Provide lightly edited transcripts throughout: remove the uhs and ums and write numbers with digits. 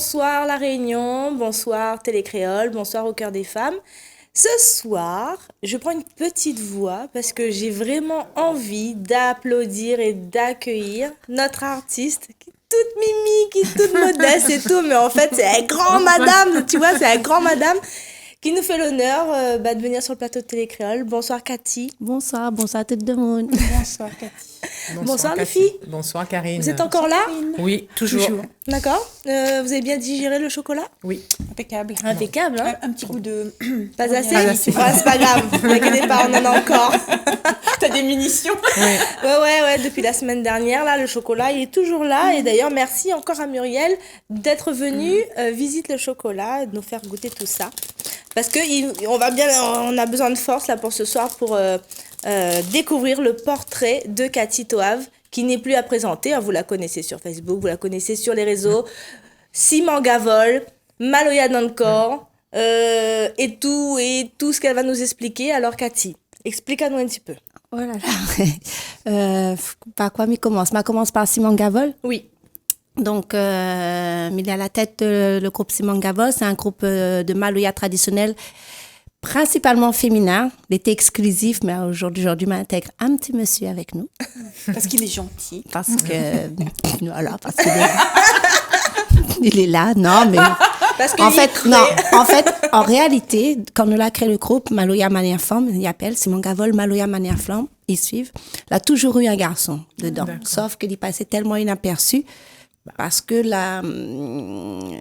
bonsoir La Réunion, bonsoir Télécréole, bonsoir au cœur des femmes. Ce soir, je prends une petite voix parce que j'ai vraiment envie d'applaudir et d'accueillir notre artiste qui est toute mimi, qui est toute modeste et tout, mais en fait c'est une grande madame, tu vois, c'est une grande madame qui nous fait l'honneur de venir sur le plateau de Télécréole. Bonsoir Cathy. Bonsoir tout le monde. Bonsoir Cathy. Bonsoir les filles. Bonsoir Karine. Vous êtes encore là? Oui, toujours. D'accord. Vous avez bien digéré le chocolat? Oui. Impeccable. Impeccable, hein? Un petit goût de... Pas assez? Ouais, c'est pas grave. Ne vous inquiétez pas, on en a encore. T'as des munitions. Ouais. Depuis la semaine dernière, là, le chocolat, il est toujours là. Et d'ailleurs, merci encore à Muriel d'être venue visiter le chocolat, de nous faire goûter tout ça. Parce que on a besoin de force là pour ce soir pour découvrir le portrait de Cathy Toave, qui n'est plus à présenter. Vous la connaissez sur Facebook, vous la connaissez sur les réseaux. Simon Gavol, Maloya Dankor, et tout ce qu'elle va nous expliquer. Alors Cathy, explique-nous un petit peu. Oh là là. Par quoi m'y commence? Ma commence par Simon Gavol. Oui. Donc, il est à la tête le groupe Simon Gavol. C'est un groupe de Maloya traditionnel, principalement féminin. Il était exclusif, mais aujourd'hui, on intègre un petit monsieur avec nous. Parce qu'il est gentil. Parce que, voilà, parce qu'il est, il est là. Non, mais Parce en fait, en réalité, quand on a créé le groupe Maloya Mania Femme, il appelle Simon Gavol Maloya Mania Femme, ils suivent. Il a toujours eu un garçon dedans, sauf qu'il passait tellement inaperçu. Parce que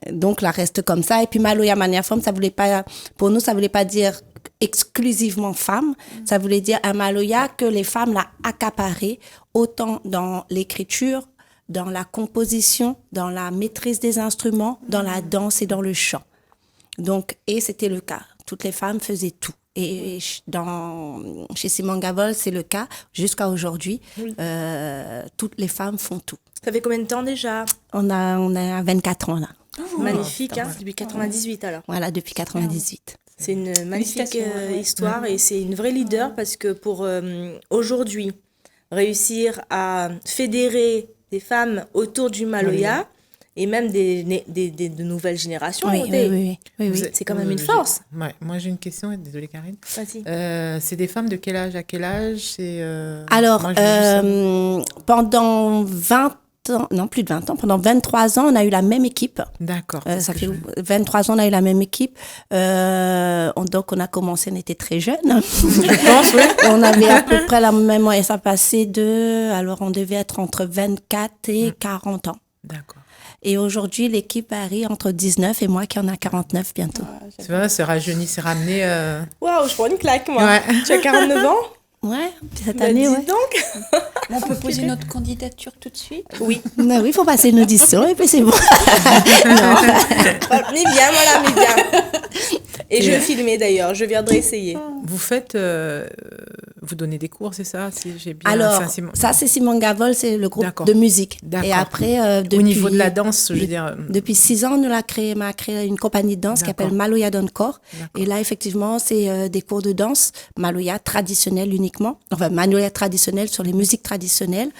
donc la reste comme ça. Et puis Maloya Mania Femme, pour nous, ça voulait pas dire exclusivement femme. Ça voulait dire un Maloya que les femmes l'ont accaparé, autant dans l'écriture, dans la composition, dans la maîtrise des instruments, dans la danse et dans le chant. Donc, et c'était le cas. Toutes les femmes faisaient tout. Et chez Simon Gavol, c'est le cas jusqu'à aujourd'hui. Oui. Toutes les femmes font tout. Ça fait combien de temps déjà? On a 24 ans là. Oh, magnifique, hein, depuis 98 alors. Voilà, depuis 98. C'est une magnifique histoire et c'est une vraie leader parce que pour aujourd'hui réussir à fédérer des femmes autour du Maloya et même de nouvelles générations, oui. C'est quand même une force. Ouais. Moi j'ai une question, désolée Karine. Vas-y. C'est des femmes de quel âge à quel âge? Alors, pendant 20 ans, non plus de 20 ans, pendant 23 ans, on a eu la même équipe. D'accord. Ça fait 23 ans, on a eu la même équipe. Donc, on a commencé, on était très jeunes. Je pense, oui. On avait à peu près la même, et ça passait alors on devait être entre 24 et 40 ans. D'accord. Et aujourd'hui, l'équipe varie entre 19 et moi qui en a 49 bientôt. Tu vois, c'est rajeuni, c'est ramené. Waouh, je prends une claque, moi. Ouais. Tu as 49 ans? Ouais, cette année, dis donc. On peut poser notre candidature tout de suite? Oui. Non, oui, il faut passer une audition et puis c'est bon. Non. Mais bien, voilà, mais bien. Et je vais filmer d'ailleurs, je viendrai essayer. Vous faites, vous donnez des cours, c'est ça? Si j'ai bien... Alors, ça c'est Simon Gavol, c'est le groupe de musique. D'accord. Et après, au niveau de la danse, je veux dire... Depuis 6 ans, on a créé une compagnie de danse qui s'appelle Maloya Dankor. Et là, effectivement, c'est des cours de danse, Maloya traditionnel uniquement. Enfin, Maloya traditionnel sur les musiques traditionnelles.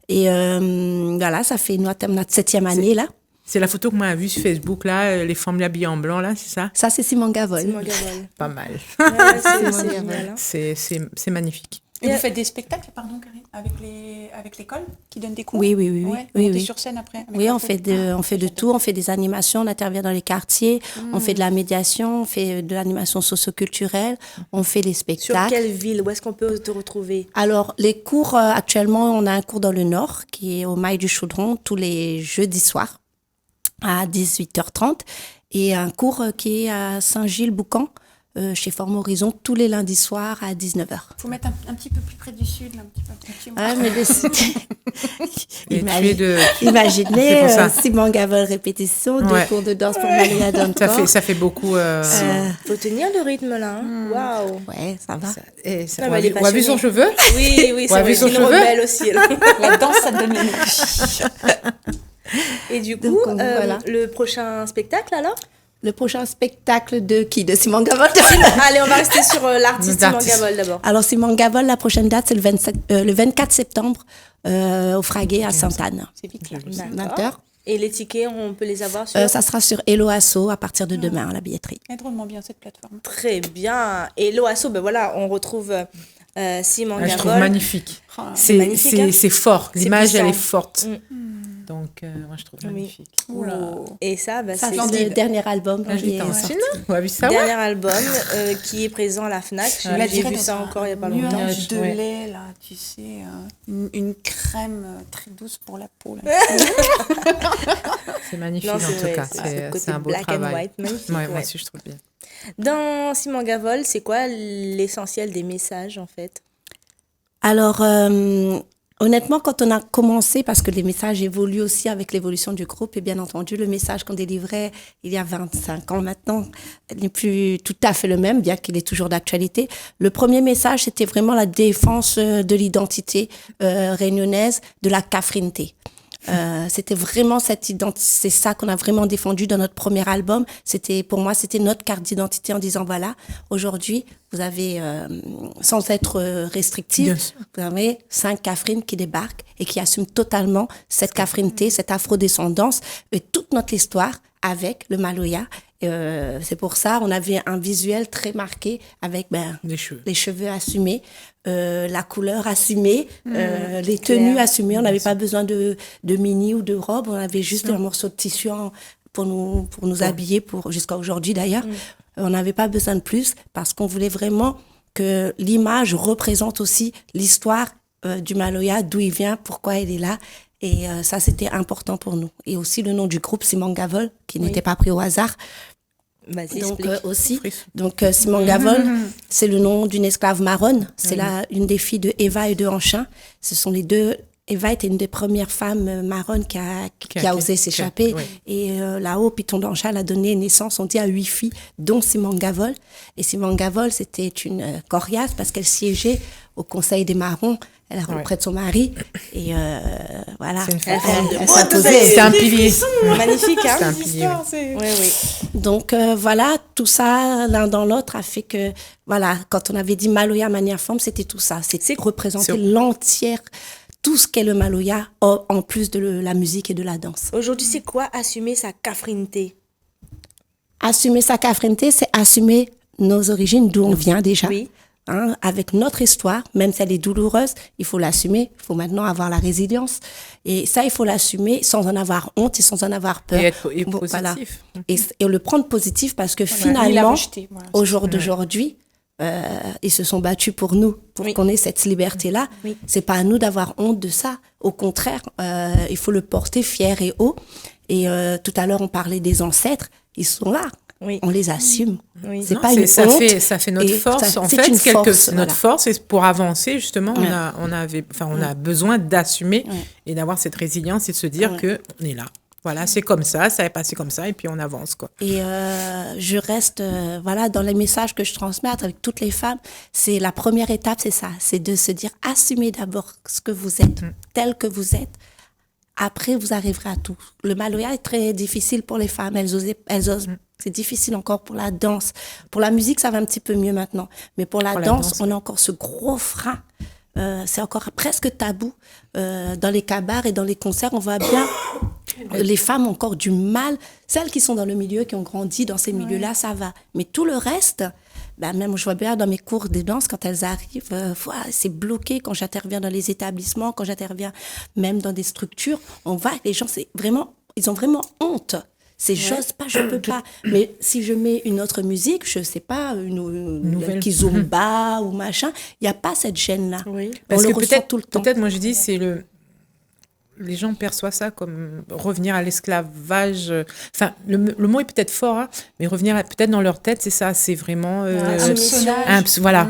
Et voilà, ça fait notre 7e année là. C'est la photo que moi a vue sur Facebook, là, les femmes habillées en blanc, là, c'est ça? Ça, c'est Simon Gavol. Pas mal. Ouais, c'est magnifique. Et vous faites des spectacles, pardon, Karine, avec l'école qui donne des cours? Oui. Vous montez sur scène après? Oui, on fait de tout. On fait des animations, on intervient dans les quartiers, on fait de la médiation, on fait de l'animation socio-culturelle, on fait des spectacles. Sur quelle ville? Où est-ce qu'on peut te retrouver? Alors, les cours, actuellement, on a un cours dans le Nord, qui est au Mail du Chaudron, tous les jeudis soirs, à 18h30, et un cours qui est à Saint-Gilles-Boucan, chez Forme Horizon, tous les lundis soirs à 19h. Il faut mettre un petit peu plus près du sud, là, un petit peu. Ah, mais imaginez Simon Gavol répétition, 2 cours de danse pour Maloya Dankor. Ça fait beaucoup. Faut tenir le rythme là. Waouh. Ouais, ça va. On a vu son cheveu? Oui, c'est vrai. C'est une rebelle aussi. La danse, ça donne l'énergie. Et du coup, voilà. Le prochain spectacle alors? Le prochain spectacle de qui? De Simon Gavol? Allez, on va rester sur l'artiste Simon Gavol d'abord. Alors, Simon Gavol, la prochaine date, c'est le 24 septembre au Fraguet à Sainte-Anne. C'est vite là. 20h. Et les tickets, on peut les avoir sur... Ça sera sur Hello Asso à partir de demain à la billetterie. Elle est drôlement bien cette plateforme. Très bien. Et l'OASO, ben voilà, on retrouve Simon Je trouve Gavol. magnifique. Ah, magnifique, hein. C'est fort. C'est L'image, elle est puissant. forte. Mm. Donc, moi, je trouve Oui. magnifique. Et ça, ben, Ça, c'est c'est le le dernier album Ah, qui j'étais est en sorti. Chine. On a vu ça, dernier album qui est présent à la FNAC. La J'ai dirait vu dans ça un encore il n'y a pas longtemps. nuage de Ouais. lait, là, tu sais, une crème très douce pour la peau. Là. C'est magnifique, Non, en c'est tout vrai, cas. c'est ce côté C'est un beau black and travail. white, magnifique, Ouais, moi ouais. aussi, je trouve bien. Dans Simon Gavol, c'est quoi l'essentiel des messages, en fait? Alors, honnêtement, quand on a commencé, parce que les messages évoluent aussi avec l'évolution du groupe, et bien entendu, le message qu'on délivrait il y a 25 ans maintenant n'est plus tout à fait le même, bien qu'il est toujours d'actualité. Le premier message, c'était vraiment la défense de l'identité réunionnaise, de la cafrinité. C'était vraiment c'est ça qu'on a vraiment défendu dans notre premier album. Pour moi, c'était notre carte d'identité en disant voilà, aujourd'hui, vous avez, sans être restrictif, Bien sûr. vous avez 5 cafrines qui débarquent et qui assument totalement cette cafrineté, cette afrodescendance et toute notre histoire avec le Maloya. C'est pour ça on avait un visuel très marqué avec Les cheveux. assumés, la couleur assumée, les tenues assumées. On n'avait pas besoin de mini ou de robe, on avait juste un morceau de tissu pour nous habiller jusqu'à aujourd'hui d'ailleurs. On n'avait pas besoin de plus parce qu'on voulait vraiment que l'image représente aussi l'histoire du Maloya, d'où il vient, pourquoi il est là. Et ça, c'était important pour nous. Et aussi le nom du groupe, Simon Gavol, qui n'était pas pris au hasard. Vas-y, Donc explique. aussi, Simon Gavol, c'est le nom d'une esclave marronne. C'est une des filles de Eva et de Anchin. Ce sont les deux. Eva était une des premières femmes marronnes qui a osé s'échapper. Et là-haut, Piton d'Anchin a donné naissance, on dit, à 8 filles, dont Simon Gavol. Et Simon Gavol, c'était une coriace parce qu'elle siégeait au Conseil des Marrons. Elle a auprès de son mari. Et voilà. C'est une femme. Elle s'imposait. C'est un pilier. Magnifique, hein? C'est un pilier. Oui, oui. Donc voilà, tout ça, l'un dans l'autre, a fait que, voilà, quand on avait dit Maloya Manière Femme, c'était tout ça. C'était représenter l'entière, tout ce qu'est le Maloya, en plus de la musique et de la danse. Aujourd'hui, c'est quoi assumer sa cafrinité? Assumer sa cafrinité, c'est assumer nos origines, d'où on vient déjà. Oui. Hein, avec notre histoire, même si elle est douloureuse, il faut l'assumer. Il faut maintenant avoir la résilience. Et ça, il faut l'assumer sans en avoir honte et sans en avoir peur. Et être positif. Voilà. Et le prendre positif parce que Il a finalement, rejeté, voilà. au jour d'aujourd'hui, ils se sont battus pour nous, pour qu'on ait cette liberté-là. Oui. C'est pas à nous d'avoir honte de ça. Au contraire, il faut le porter fier et haut. Et tout à l'heure, on parlait des ancêtres. Ils sont là. Oui. On les assume. Oui. C'est Non, pas une ça honte. fait notre et force. ça- En c'est fait, une force, notre voilà. force, et pour avancer, justement, Ouais. on a besoin d'assumer et d'avoir cette résilience et de se dire que on est là. Voilà, c'est comme ça est passé comme ça, et puis on avance, quoi. Et je reste, voilà, dans les messages que je transmets avec toutes les femmes, c'est la première étape, c'est ça, c'est de se dire, assumez d'abord ce que vous êtes, tel que vous êtes. Après, vous arriverez à tout. Le Maloya est très difficile pour les femmes. Elles osent. C'est difficile encore pour la danse. Pour la musique, ça va un petit peu mieux maintenant. Mais pour la danse, on a encore ce gros frein. C'est encore presque tabou. Dans les cabars et dans les concerts, on voit bien les femmes ont encore du mal. Celles qui sont dans le milieu, qui ont grandi dans ces milieux-là, ça va. Mais tout le reste, même je vois bien dans mes cours de danse, quand elles arrivent, c'est bloqué. Quand j'interviens dans les établissements, quand j'interviens même dans des structures, on voit que les gens, ils ont vraiment honte. C'est j'ose pas, je peux pas. Mais si je mets une autre musique, je sais pas, une nouvelle kizomba ou machin, il n'y a pas cette gêne-là. Oui. Parce on que le ressent tout le temps. peut-être, moi je dis, les gens perçoivent ça comme revenir à l'esclavage. Enfin, le mot est peut-être fort, hein, mais revenir peut-être dans leur tête, c'est ça, c'est vraiment voilà.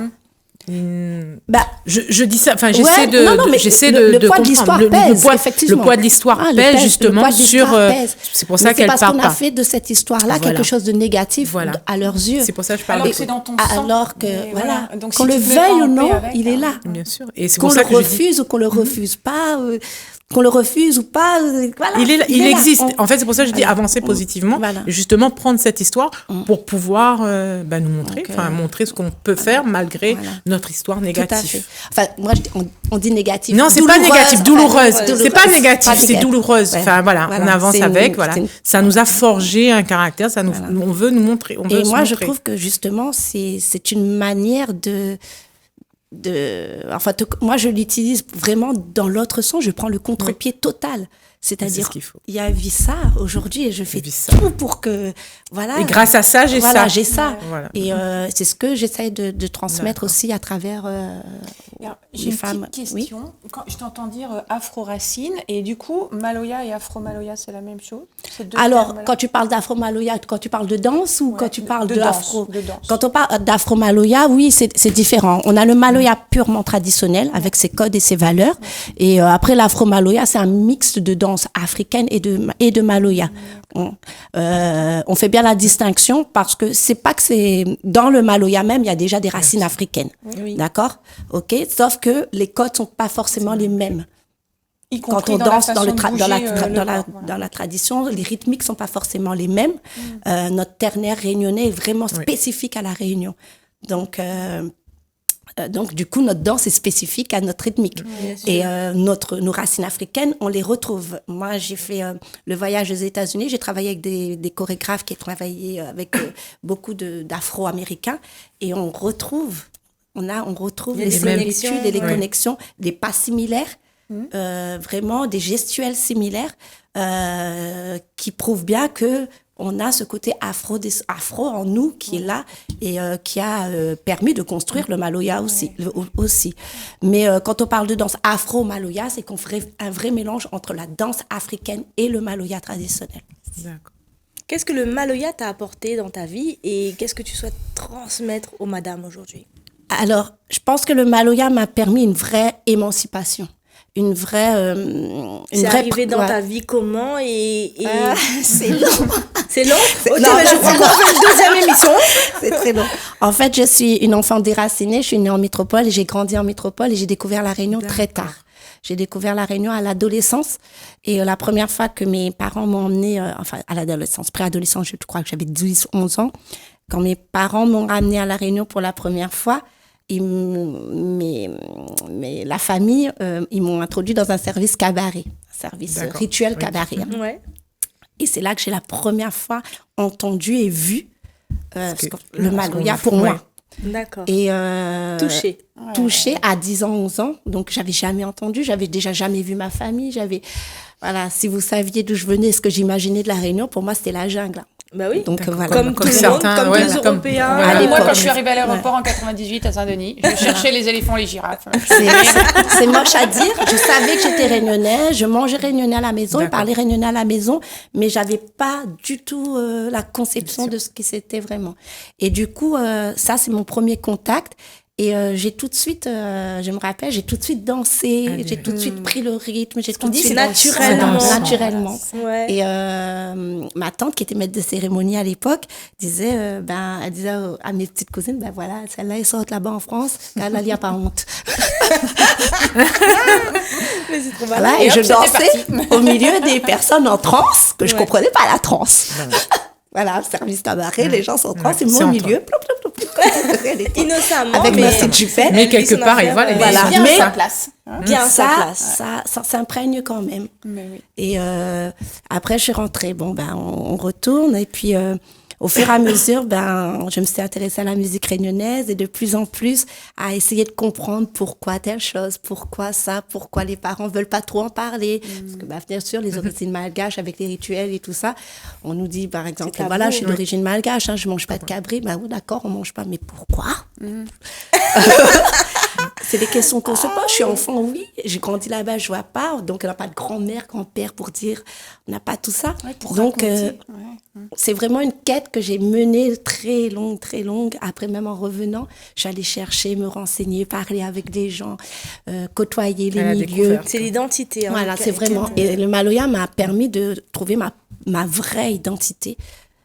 Je dis ça, enfin j'essaie de poids comprendre. de l'histoire pèse, effectivement. Le poids de l'histoire pèse justement sur. C'est pour ça qu'elle parle pas. C'est parce qu'on a fait de cette histoire-là quelque chose de négatif à leurs yeux. C'est pour ça que je parle. Alors que c'est dans ton sang. Alors que voilà, donc, qu'on si le tu te mets pas veuille en ou paix non, avec, il est là. Bien sûr. Et c'est Qu'on pour le ça que je dis. refuse ou qu'on le refuse pas. qu'on le refuse ou pas. Voilà, il est là. existe. En fait, c'est pour ça que je dis avancer positivement. Voilà. Et justement, prendre cette histoire pour pouvoir nous montrer, montrer ce qu'on peut faire malgré notre histoire négative. Enfin, moi, on dit négatif. Non, c'est pas négatif, douloureuse. C'est pas négatif, c'est négatif. douloureuse. Ouais. Enfin, voilà, on avance avec, voilà. Ça nous a forgé un caractère, on veut nous montrer. Et moi, je trouve que justement, c'est une manière moi, je l'utilise vraiment dans l'autre sens. Je prends le contre-pied total. C'est-à-dire, il y a ça aujourd'hui et je fais tout pour que, voilà. Et grâce à ça, j'ai ça. J'ai ça. Voilà. Et c'est ce que j'essaie de transmettre aussi à travers j'ai une petite question. Quand je t'entends dire afro-racine, et du coup, Maloya et afro-maloya, c'est la même chose? Alors, quand tu parles d'afro-maloya, quand tu parles de danse ou quand tu parles de afro? De danse. Quand on parle d'afro-maloya, oui, c'est différent. On a le maloya purement traditionnel, avec ses codes et ses valeurs. Et après, l'afro-maloya, c'est un mix de danse africaine et de maloya. On fait bien la distinction parce que c'est pas que c'est dans le maloya même, il y a déjà des racines africaines. Oui. D'accord? OK? Sauf que les codes sont pas forcément les mêmes. Quand on danse dans la tradition, les rythmiques sont pas forcément les mêmes. Notre ternaire réunionnais est vraiment spécifique à la Réunion. Donc, du coup, notre danse est spécifique à notre rythmique. Et nos racines africaines, on les retrouve. Moi, j'ai fait le voyage aux États-Unis. J'ai travaillé avec des chorégraphes qui travaillaient avec beaucoup d'Afro-Américains. Et on retrouve les similitudes et les connexions, des pas similaires, vraiment des gestuels similaires qui prouvent bien que on a ce côté afro en nous qui est là et qui a permis de construire le maloya aussi. Mais quand on parle de danse afro-maloya, c'est qu'on ferait un vrai mélange entre la danse africaine et le maloya traditionnel. D'accord. Qu'est-ce que le maloya t'a apporté dans ta vie et qu'est-ce que tu souhaites transmettre aux madames aujourd'hui? Alors, je pense que le maloya m'a permis une vraie émancipation. C'est arrivé dans ta vie comment c'est long. C'est long? Ok, mais je crois qu'on fait une deuxième émission. C'est très long. En fait, je suis une enfant déracinée. Je suis née en métropole et j'ai grandi en métropole et j'ai découvert la Réunion très tard. J'ai découvert la Réunion à l'adolescence et la première fois que mes parents m'ont emmenée, à l'adolescence, préadolescence, je crois que j'avais 11 ans, quand mes parents m'ont ramenée à la Réunion pour la première fois, mais la famille, ils m'ont introduit dans un service cabaret, rituel cabaret. Ouais. Et c'est là que j'ai la première fois entendu et vu le maloya pour moi. D'accord. Et touché à 10 ans, 11 ans. Donc, j'avais jamais entendu, j'avais déjà jamais vu ma famille. Voilà, si vous saviez d'où je venais, ce que j'imaginais de la Réunion, pour moi, c'était la jungle. Bah oui, donc, voilà. Comme tout le monde, comme tous les Européens. Moi, quand je suis arrivée à l'aéroport en 98 à Saint-Denis, je cherchais les éléphants, les girafes. C'est moche à dire. Je savais que j'étais réunionnais, je mangeais réunionnais à la maison, je parlais réunionnais à la maison, mais j'avais pas du tout la conception de ce que c'était vraiment. Et du coup, ça, c'est mon premier contact. Et j'ai tout de suite, je me rappelle, j'ai tout de suite dansé, j'ai tout de suite pris le rythme, j'ai tout de suite naturellement. Ouais. Et ma tante, qui était maître de cérémonie à l'époque, disait, elle disait à mes petites cousines, voilà, celle-là, elle sort là-bas en France, là, il n'y a pas honte. Mais c'est trop voilà, et je dansais au milieu des personnes en transe, que je comprenais pas la transe. Voilà, service cabaret, les gens sont en transe, et moi au milieu, innocemment, avec ma petite jupette. Mais quelque part, il voilà, bien mais sa place. Bien sa place. Ça s'imprègne quand même. Mais oui. Et après, je suis rentrée. On retourne. Et puis, au fur et à mesure, je me suis intéressée à la musique réunionnaise et de plus en plus à essayer de comprendre pourquoi telle chose, pourquoi ça, pourquoi les parents veulent pas trop en parler. Parce que, bien sûr, les origines malgaches avec les rituels et tout ça, on nous dit, par exemple, voilà, je suis d'origine malgache, je mange pas de cabri. Oui, d'accord, on mange pas, mais pourquoi? C'est des questions qu'on se pose. Je suis enfant, oui. J'ai grandi là-bas, je vois pas. Donc, on n'a pas de grand-mère, grand-père pour dire, on n'a pas tout ça. Donc, c'est vraiment une quête que j'ai menée très longue. Après, même en revenant, j'allais chercher, me renseigner, parler avec des gens, côtoyer les milieux. C'est l'identité. Voilà, c'est vraiment. Et le maloya m'a permis de trouver ma vraie identité.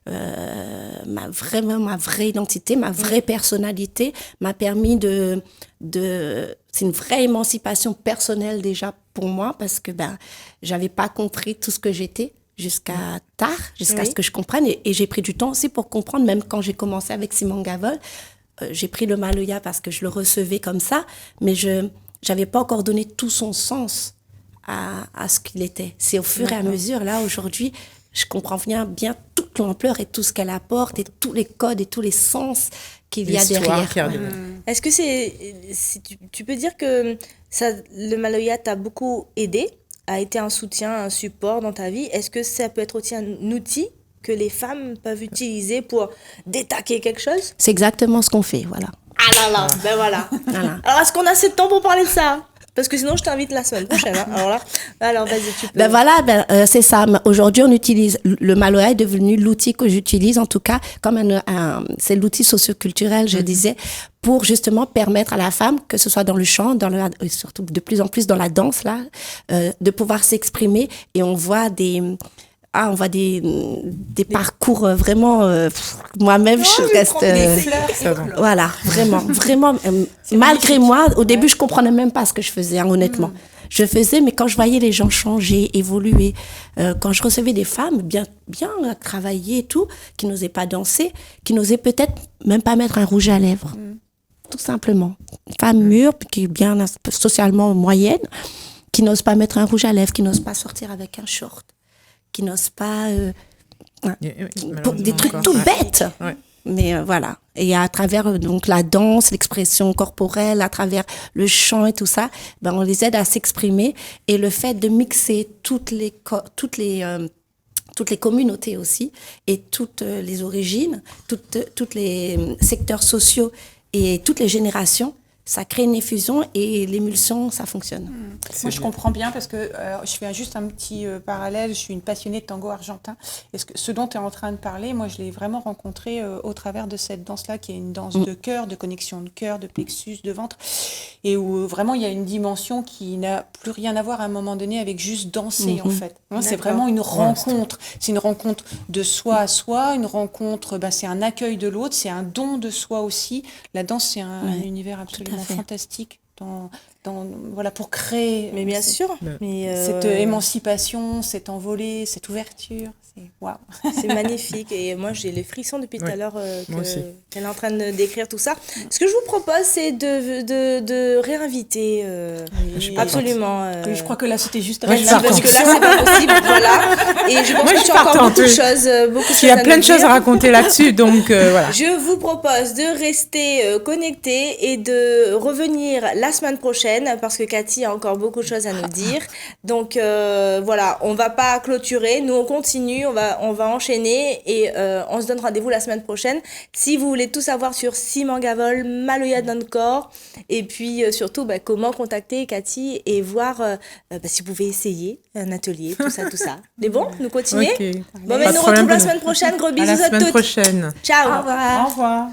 Ma vraie identité, ma vraie personnalité m'a permis c'est une vraie émancipation personnelle déjà pour moi parce que j'avais pas compris tout ce que j'étais jusqu'à ce que je comprenne. Et j'ai pris du temps aussi pour comprendre, même quand j'ai commencé avec Simon Gavol. J'ai pris le Maloya parce que je le recevais comme ça, mais je n'avais pas encore donné tout son sens à ce qu'il était. C'est au fur et à mesure, là, aujourd'hui, je comprends bien toute l'ampleur et tout ce qu'elle apporte et tous les codes et tous les sens qu'il y a derrière. Est-ce que tu peux dire que le Maloya t'a beaucoup aidé, a été un soutien, un support dans ta vie? Est-ce que ça peut être aussi un outil que les femmes peuvent utiliser pour détaquer quelque chose? C'est exactement ce qu'on fait, voilà. Ah là là, voilà. Alors, est-ce qu'on a assez de temps pour parler de ça? Parce que sinon, je t'invite la semaine prochaine. Hein. Alors vas-y, tu peux. C'est ça. Aujourd'hui, on utilise le Maloya est devenu l'outil que j'utilise, en tout cas, comme c'est l'outil socioculturel, je disais, pour justement permettre à la femme, que ce soit dans le chant, surtout de plus en plus dans la danse, là, de pouvoir s'exprimer. Et on voit des parcours vraiment moi-même je reste voilà, vraiment malgré moi au début je comprenais même pas ce que je faisais, hein, honnêtement. Je faisais, mais quand je voyais les gens changer, évoluer, quand je recevais des femmes bien travaillées et tout, qui n'osaient pas danser, qui n'osaient peut-être même pas mettre un rouge à lèvres, tout simplement, une femme mûre qui est bien socialement moyenne, qui n'ose pas mettre un rouge à lèvres, qui n'ose pas sortir avec un short, qui n'osent pas des trucs tout bêtes. Ouais. Mais voilà. Et à travers donc la danse, l'expression corporelle, à travers le chant et tout ça, on les aide à s'exprimer. Et le fait de mixer toutes les communautés aussi, et toutes les origines, toutes les secteurs sociaux et toutes les générations, ça crée une effusion et l'émulsion, ça fonctionne. Moi, je comprends bien parce que je fais juste un petit parallèle. Je suis une passionnée de tango argentin. Et ce dont tu es en train de parler, moi, je l'ai vraiment rencontré au travers de cette danse-là, qui est une danse de cœur, de connexion de cœur, de plexus, de ventre, et où vraiment, il y a une dimension qui n'a plus rien à voir à un moment donné avec juste danser, en fait. C'est vraiment une rencontre. C'est une rencontre de soi à soi, une rencontre, c'est un accueil de l'autre, c'est un don de soi aussi. La danse, c'est un univers absolument fantastique pour créer bien sûr cette émancipation, cette envolée, cette ouverture. C'est magnifique et moi j'ai les frissons depuis tout à l'heure qu'elle est en train de décrire tout ça. Ce que je vous propose, c'est de réinviter absolument je crois que là c'était juste parce que là c'est pas possible, voilà, et je pense que tu as encore beaucoup de choses il y a plein de choses à raconter là-dessus, donc voilà. Je vous propose de rester connectés et de revenir la semaine prochaine parce que Cathy a encore beaucoup de choses à nous dire, donc voilà, on va pas clôturer, nous on continue. On va enchaîner et on se donne rendez-vous la semaine prochaine. Si vous voulez tout savoir sur Simon Gavol, Maloya dans le corps, et puis surtout comment contacter Cathy et voir si vous pouvez essayer un atelier, tout ça. Mais bon, nous continuons. Okay. Bon, nous retrouvons la semaine prochaine. Gros bisous à toutes. À la semaine prochaine. Ciao. Au revoir.